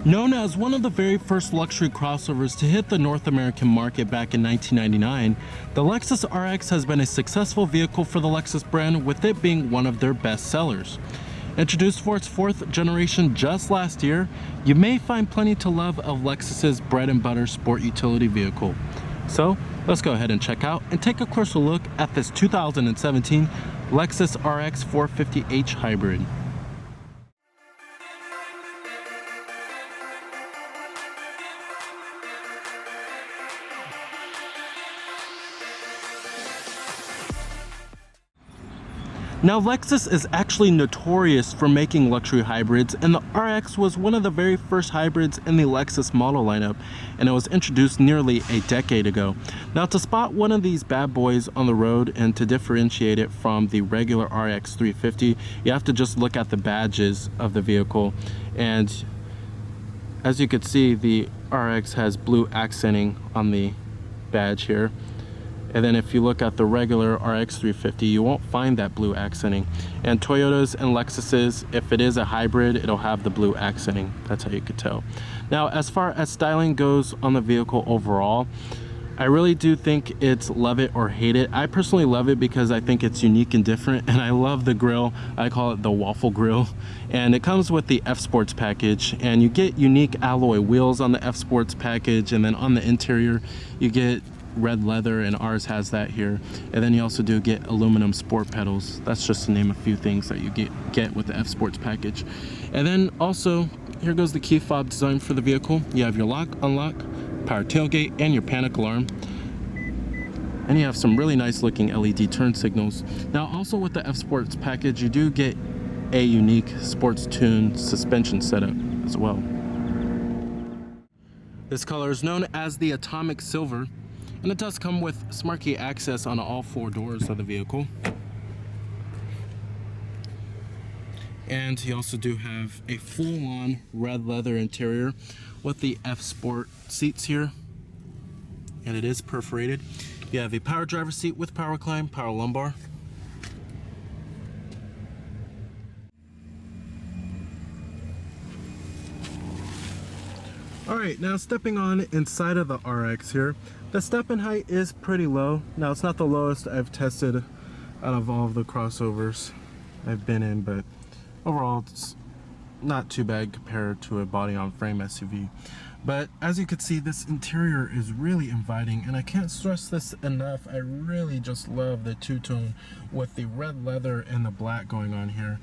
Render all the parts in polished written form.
Known as one of the very first luxury crossovers to hit the North American market back in 1999, the Lexus RX has been a successful vehicle for the Lexus brand, with it being one of their best sellers. Introduced for its 4th generation just last year, you may find plenty to love of Lexus's bread and butter sport utility vehicle. So let's go ahead and check out and take a closer look at this 2017 Lexus RX450h Hybrid. Now, Lexus is actually notorious for making luxury hybrids, and the RX was one of the very first hybrids in the Lexus model lineup, and it was introduced nearly a decade ago. Now, to spot one of these bad boys on the road and to differentiate it from the regular RX350, you have to just look at the badges of the vehicle. And as you can see, the RX has blue accenting on the badge here. And then if you look at the regular RX350, you won't find that blue accenting. And Toyotas and Lexuses, if it is a hybrid, it'll have the blue accenting. That's how you could tell. Now, as far as styling goes on the vehicle overall, I really do think it's love it or hate it. I personally love it because I think it's unique and different, and I love the grille. I call it the waffle grille. And it comes with the F Sports package, and you get unique alloy wheels on the F Sports package, and then on the interior, you get red leather, and ours has that here. And then you also do get aluminum sport pedals. That's just to name a few things that you get with the F Sports package. And then also, here goes the key fob design for the vehicle. You have your lock, unlock, power tailgate, and your panic alarm. And you have some really nice looking LED turn signals. Now, also with the F Sports package, you do get a unique sports tuned suspension setup as well. This color is known as the Atomic Silver, and it does come with smart key access on all 4 doors of the vehicle. And you also do have a full-on red leather interior with the F Sport seats here, and it is perforated. You have a power driver seat with power climb, power lumbar. Alright, now stepping on inside of the RX here, the step-in height is pretty low. Now, it's not the lowest I've tested out of all of the crossovers I've been in, but overall it's not too bad compared to a body-on-frame SUV. But as you can see, this interior is really inviting, and I can't stress this enough. I really just love the two-tone with the red leather and the black going on here.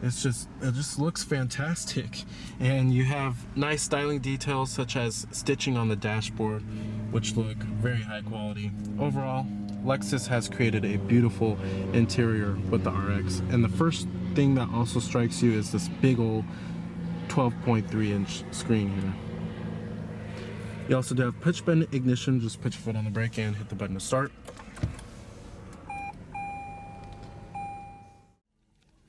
It just looks fantastic. And you have nice styling details such as stitching on the dashboard, which look very high quality. Overall, Lexus has created a beautiful interior with the RX. And the first thing that also strikes you is this big old 12.3-inch screen here. You also do have push button ignition. Just put your foot on the brake and hit the button to start.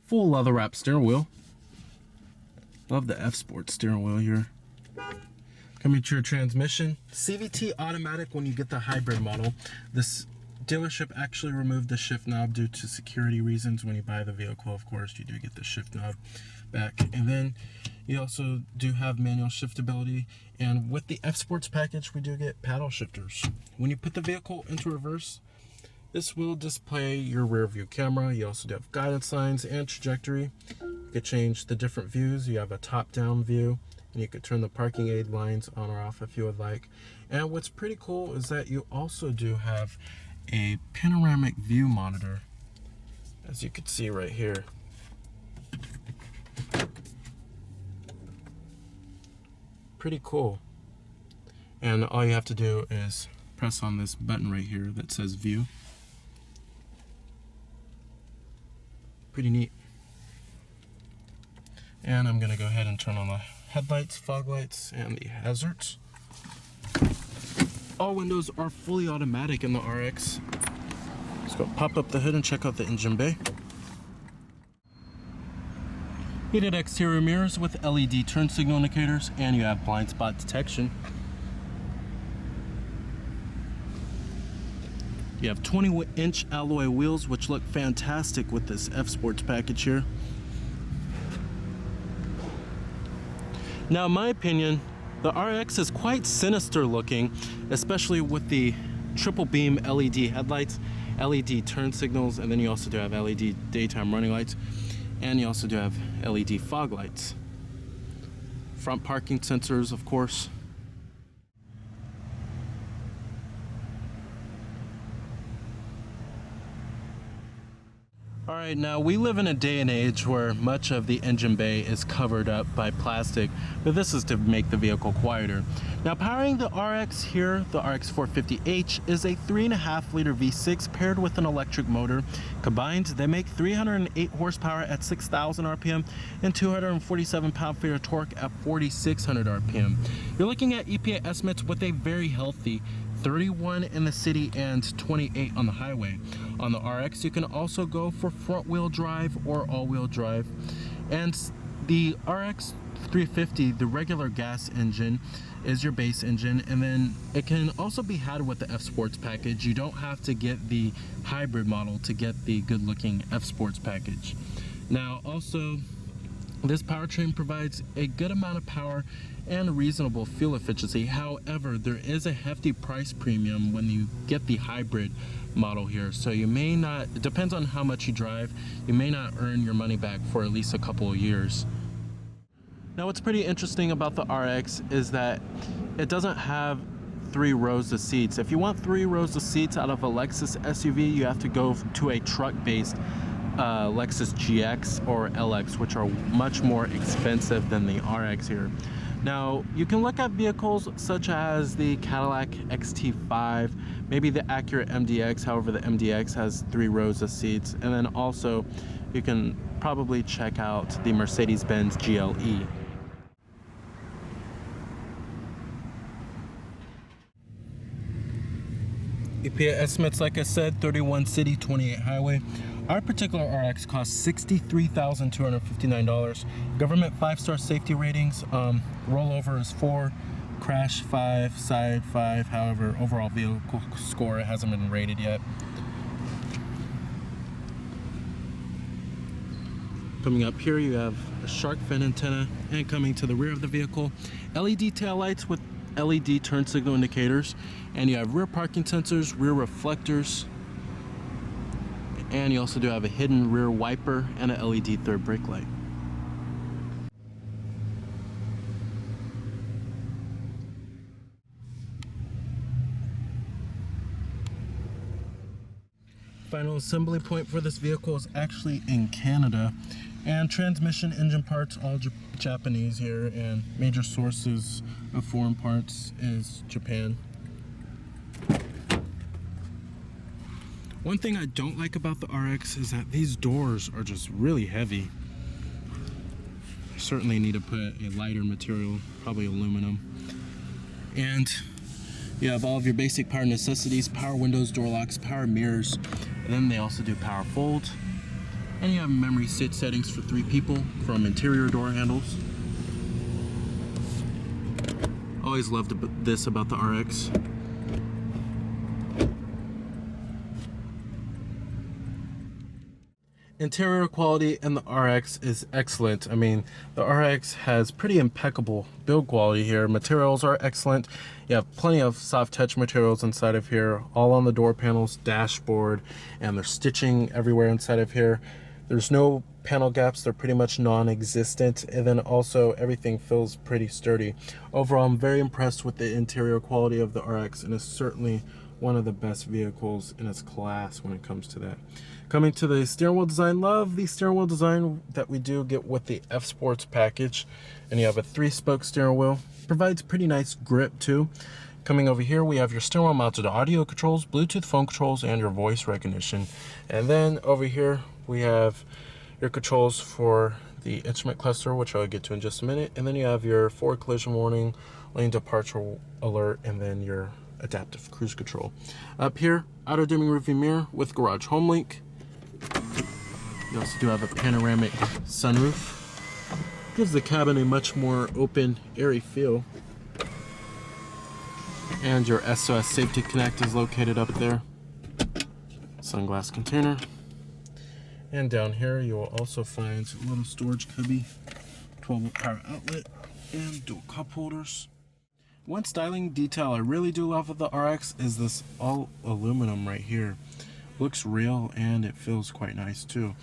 Full leather wrap steering wheel. Love the F Sport steering wheel here. Coming to your transmission, CVT automatic when you get the hybrid model. This dealership actually removed the shift knob due to security reasons. When you buy the vehicle, of course, you do get the shift knob back. And then you also do have manual shiftability. And with the F Sports package, we do get paddle shifters. When you put the vehicle into reverse, this will display your rear view camera. You also do have guidance signs and trajectory. You could change the different views. You have a top-down view, and you could turn the parking aid lines on or off if you would like. And what's pretty cool is that you also do have a panoramic view monitor, as you can see right here. Pretty cool. And all you have to do is press on this button right here that says view. Pretty neat. And I'm gonna go ahead and turn on the headlights, fog lights, and the hazards. All windows are fully automatic in the RX. Let's go pop up the hood and check out the engine bay. Heated exterior mirrors with LED turn signal indicators, and you have blind spot detection. You have 20-inch alloy wheels, which look fantastic with this F Sports package here. Now, in my opinion, the RX is quite sinister looking, especially with the triple beam LED headlights, LED turn signals, and then you also do have LED daytime running lights, and you also do have LED fog lights. Front parking sensors, of course. Alright, now we live in a day and age where much of the engine bay is covered up by plastic, but this is to make the vehicle quieter. Now, powering the RX here, the RX450h, is a 3.5 liter V6 paired with an electric motor. Combined, they make 308 horsepower at 6,000 RPM and 247 pound-feet of torque at 4,600 RPM. You're looking at EPA estimates with a very healthy 31 in the city and 28 on the highway. On the RX, you can also go for front-wheel drive or all-wheel drive. And the RX350, the regular gas engine, is your base engine, and then it can also be had with the F Sports package. You don't have to get the hybrid model to get the good-looking F Sports package. Now, also, this powertrain provides a good amount of power and reasonable fuel efficiency. However, there is a hefty price premium when you get the hybrid model here. So you may not, it depends on how much you drive, you may not earn your money back for at least a couple of years. Now, what's pretty interesting about the RX is that it doesn't have 3 rows of seats. If you want 3 rows of seats out of a Lexus SUV, you have to go to a truck-based Lexus GX or LX, which are much more expensive than the RX here. Now, you can look at vehicles such as the Cadillac XT5, maybe the Acura MDX. However, the MDX has 3 rows of seats. And then also, you can probably check out the Mercedes-Benz GLE. EPA estimates, like I said, 31 city, 28 highway. Our particular RX costs $63,259. Government 5-star safety ratings. Rollover is 4, crash 5, side 5. However, overall vehicle score hasn't been rated yet. Coming up here, you have a shark fin antenna, and coming to the rear of the vehicle, LED taillights with LED turn signal indicators, and you have rear parking sensors, rear reflectors, and you also do have a hidden rear wiper and a LED third brake light. Final assembly point for this vehicle is actually in Canada, and transmission, engine parts, all Japanese here, and major sources of foreign parts is Japan. One thing I don't like about the RX is that these doors are just really heavy. You certainly need to put a lighter material, probably aluminum. And you have all of your basic power necessities: power windows, door locks, power mirrors, and then they also do power fold. And you have memory seat settings for 3 people from interior door handles. Always loved this about the RX. Interior quality in the RX is excellent. I mean, the RX has pretty impeccable build quality here. Materials are excellent. You have plenty of soft touch materials inside of here, all on the door panels, dashboard, and there's stitching everywhere inside of here. There's no panel gaps, they're pretty much non-existent, and then also everything feels pretty sturdy. Overall, I'm very impressed with the interior quality of the RX, and it's certainly one of the best vehicles in its class when it comes to that. Coming to the steering wheel design, love the steering wheel design that we do get with the F Sports package. And you have a 3-spoke steering wheel. Provides pretty nice grip too. Coming over here, we have your steering wheel mounted audio controls, Bluetooth phone controls, and your voice recognition. And then over here, we have your controls for the instrument cluster, which I'll get to in just a minute. And then you have your forward collision warning, lane departure alert, and then your adaptive cruise control. Up here, auto dimming rearview mirror with garage home link. You also do have a panoramic sunroof. Gives the cabin a much more open, airy feel. And your SOS Safety Connect is located up there. Sunglass container. And down here you will also find a little storage cubby, 12-volt power outlet, and dual cup holders. One styling detail I really do love with the RX is this all aluminum right here. Looks real and it feels quite nice too.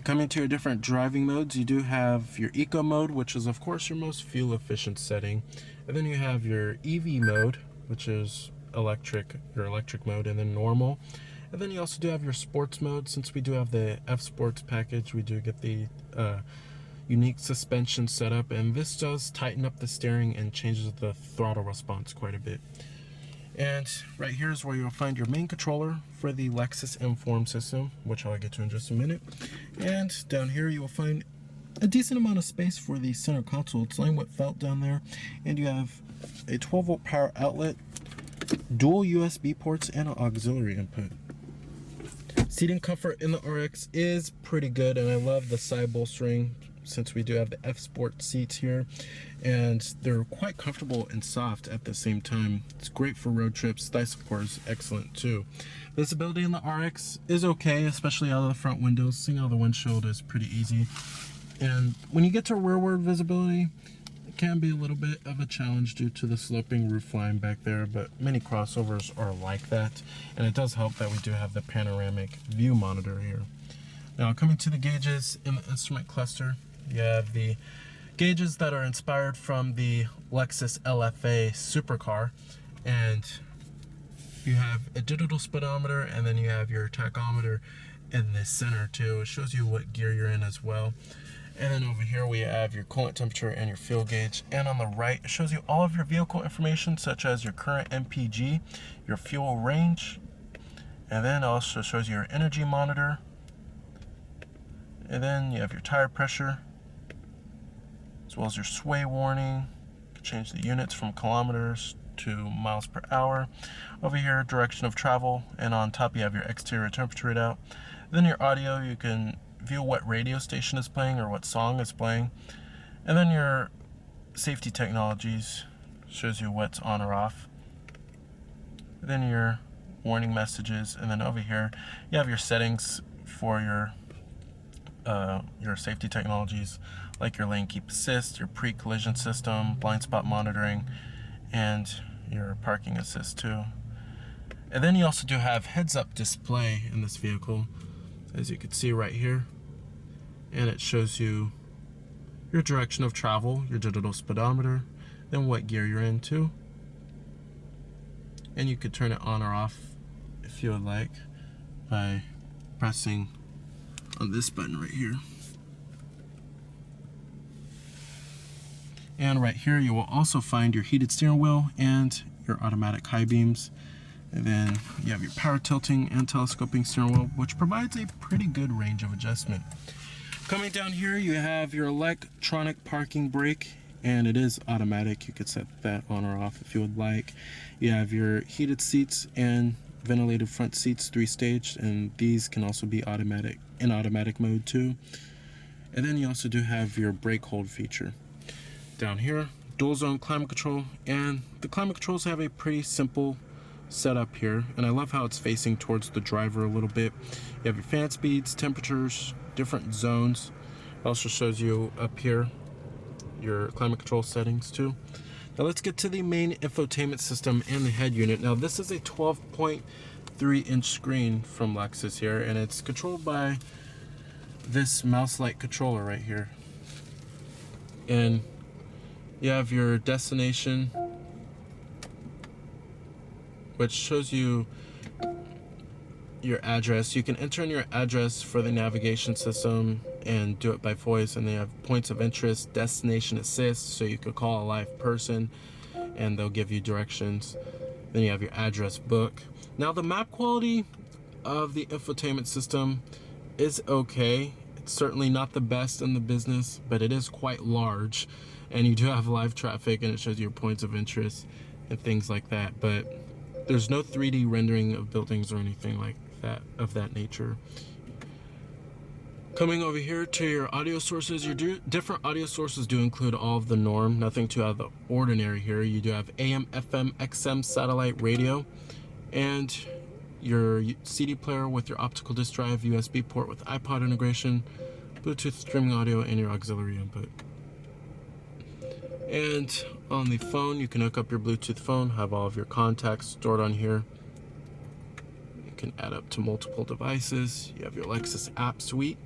Coming to your different driving modes, you do have your eco mode, which is of course your most fuel efficient setting, and then you have your EV mode, which is your electric mode, and then normal. And then you also do have your sports mode. Since we do have the F Sports package, we do get the unique suspension setup, and this does tighten up the steering and changes the throttle response quite a bit. And right here is where you'll find your main controller for the Lexus Inform system, which I'll get to in just a minute. And down here you will find a decent amount of space for the center console. It's laying with felt down there, and you have a 12-volt power outlet, dual USB ports, and an auxiliary input. Seating comfort in the RX is pretty good, and I love the side bolstering since we do have the F Sport seats here, and they're quite comfortable and soft at the same time. It's great for road trips. Thigh support is excellent too. Visibility in the RX is okay, especially out of the front windows. Seeing out of the windshield is pretty easy, and when you get to rearward visibility, it can be a little bit of a challenge due to the sloping roof line back there, but many crossovers are like that, and it does help that we do have the panoramic view monitor here. Now, coming to the gauges in the instrument cluster, you have the gauges that are inspired from the Lexus LFA supercar, and you have a digital speedometer, and then you have your tachometer in the center too. It shows you what gear you're in as well. And then over here we have your coolant temperature and your fuel gauge. And on the right, it shows you all of your vehicle information, such as your current MPG, your fuel range, and then also shows you your energy monitor. And then you have your tire pressure, as well as your sway warning. You can change the units from kilometers to miles per hour. Over here, direction of travel, and on top you have your exterior temperature readout. Then your audio, you can view what radio station is playing or what song is playing. And then your safety technologies shows you what's on or off. And then your warning messages, and then over here you have your settings for your safety technologies, like your lane keep assist, your pre-collision system, blind spot monitoring, and your parking assist too. And then you also do have heads-up display in this vehicle, as you can see right here, and it shows you your direction of travel, your digital speedometer, then what gear you're in too. And you could turn it on or off if you would like by pressing on this button right here. And right here you will also find your heated steering wheel and your automatic high beams. And then you have your power tilting and telescoping steering wheel, which provides a pretty good range of adjustment. Coming down here, you have your electronic parking brake, and it is automatic. You could set that on or off if you would like. You have your heated seats and ventilated front seats, 3-stage, and these can also be automatic in automatic mode too. And then you also do have your brake hold feature. Down here, dual zone climate control, and the climate controls have a pretty simple setup here, and I love how it's facing towards the driver a little bit. You have your fan speeds, temperatures, different zones. It also shows you up here your climate control settings too. Now let's get to the main infotainment system and the head unit. Now this is a 12.3-inch screen from Lexus here, and it's controlled by this mouse-like controller right here. And you have your destination, which shows you your address. You can enter in your address for the navigation system and do it by voice, and they have points of interest, destination assist, so you could call a live person and they'll give you directions. Then you have your address book. Now the map quality of the infotainment system is okay. It's certainly not the best in the business, but it is quite large, and you do have live traffic, and it shows your points of interest and things like that, but there's no 3D rendering of buildings or anything like that of that nature. Coming over here to your audio sources, your different audio sources do include all of the norm, nothing too out of the ordinary here. You do have AM, FM, XM satellite radio, and your CD player with your optical disc drive, USB port with iPod integration, Bluetooth streaming audio, and your auxiliary input. And on the phone, you can hook up your Bluetooth phone, have all of your contacts stored on here. You can add up to multiple devices. You have your Lexus app suite,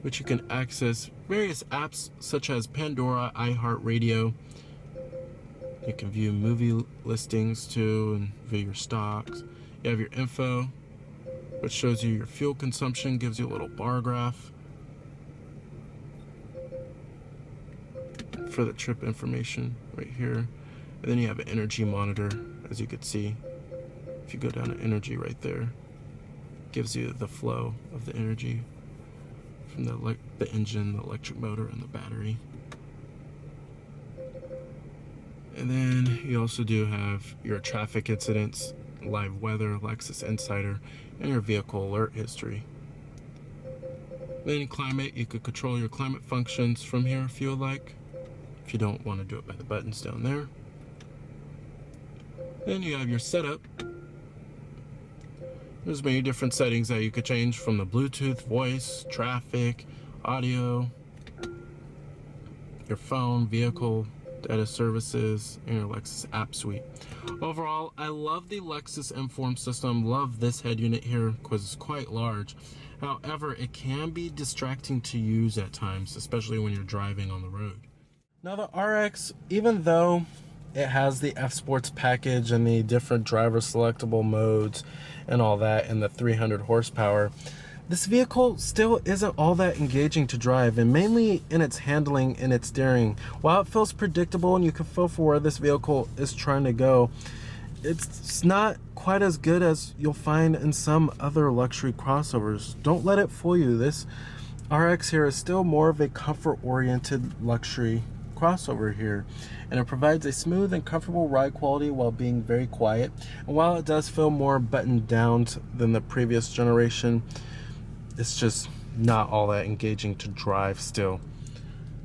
which you can access various apps such as Pandora, iHeartRadio. You can view movie listings too and view your stocks. You have your info, which shows you your fuel consumption, gives you a little bar graph for the trip information right here. And then you have an energy monitor, as you can see. If you go down to energy right there, gives you the flow of the energy from the engine, the electric motor, and the battery. And then you also do have your traffic incidents, live weather, Lexus Insider, and your vehicle alert history. Then in climate, you could control your climate functions from here if you would like, if you don't want to do it by the buttons down there. Then you have your setup. There's many different settings that you could change, from the Bluetooth, voice, traffic, audio, your phone, vehicle, data services, and your Lexus app suite. Overall, I love the Lexus Inform system. Love this head unit here because it's quite large. However, it can be distracting to use at times, especially when you're driving on the road. Now the RX, even though it has the F Sports package and the different driver selectable modes and all that, and the 300 horsepower, this vehicle still isn't all that engaging to drive, and mainly in its handling and its steering. While it feels predictable and you can feel for where this vehicle is trying to go, it's not quite as good as you'll find in some other luxury crossovers. Don't let it fool you. This RX here is still more of a comfort-oriented luxury crossover here, and it provides a smooth and comfortable ride quality while being very quiet. And while it does feel more buttoned down than the previous generation, it's just not all that engaging to drive still.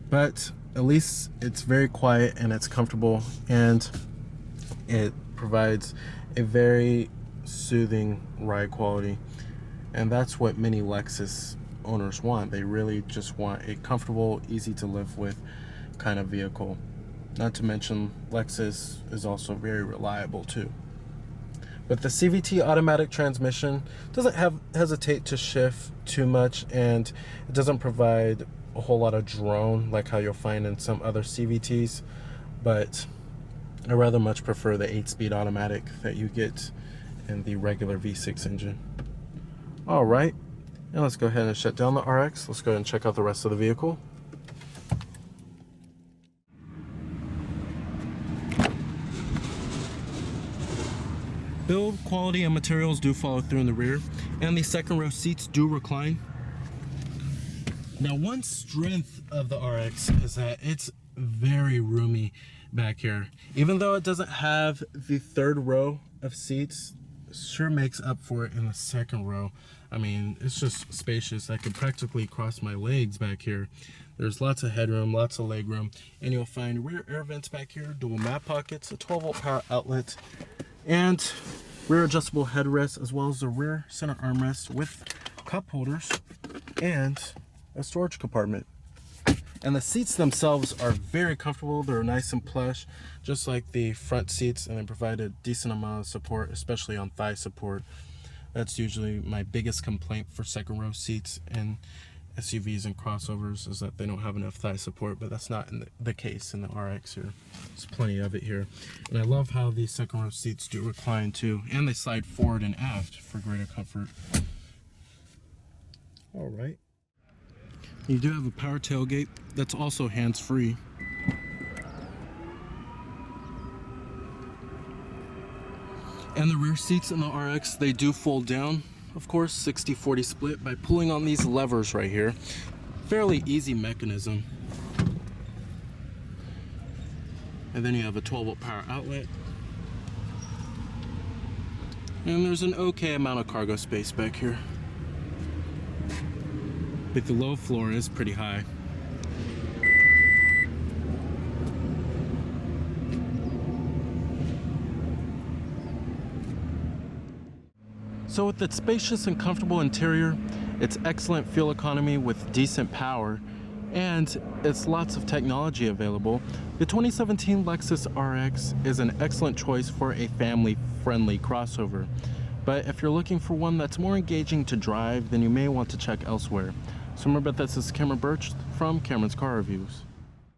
But at least it's very quiet and it's comfortable, and it provides a very soothing ride quality. And that's what many Lexus owners want. They really just want a comfortable, easy to live with kind of vehicle. Not to mention, Lexus is also very reliable too. But the CVT automatic transmission doesn't hesitate to shift too much, and it doesn't provide a whole lot of drone like how you'll find in some other CVTs. But I rather much prefer the 8-speed automatic that you get in the regular V6 engine. All right, now let's go ahead and shut down the RX. Let's go ahead and check out the rest of the vehicle. Build quality and materials do follow through in the rear, and the second row seats do recline. Now, one strength of the RX is that it's very roomy back here. Even though it doesn't have the third row of seats, it sure makes up for it in the second row. I mean, it's just spacious. I could practically cross my legs back here. There's lots of headroom, lots of leg room, and you'll find rear air vents back here, dual mat pockets, a 12-volt power outlet, and rear adjustable headrests, as well as the rear center armrest with cup holders and a storage compartment. And the seats themselves are very comfortable. They're nice and plush, just like the front seats, and they provide a decent amount of support, especially on thigh support. That's usually my biggest complaint for second row seats in SUVs and crossovers, is that they don't have enough thigh support, but that's not the case in the RX here. There's plenty of it here. And I love how the second row seats do recline too, and they slide forward and aft for greater comfort. All right. You do have a power tailgate that's also hands-free. And the rear seats in the RX, they do fold down, of course, 60-40 split by pulling on these levers right here. Fairly easy mechanism. And then you have a 12-volt power outlet. And there's an okay amount of cargo space back here. But the low floor is pretty high. So with its spacious and comfortable interior, its excellent fuel economy with decent power, and it's lots of technology available. The 2017 Lexus RX is an excellent choice for a family-friendly crossover. But if you're looking for one that's more engaging to drive, then you may want to check elsewhere. So remember, this is Cameron Birch from Cameron's Car Reviews.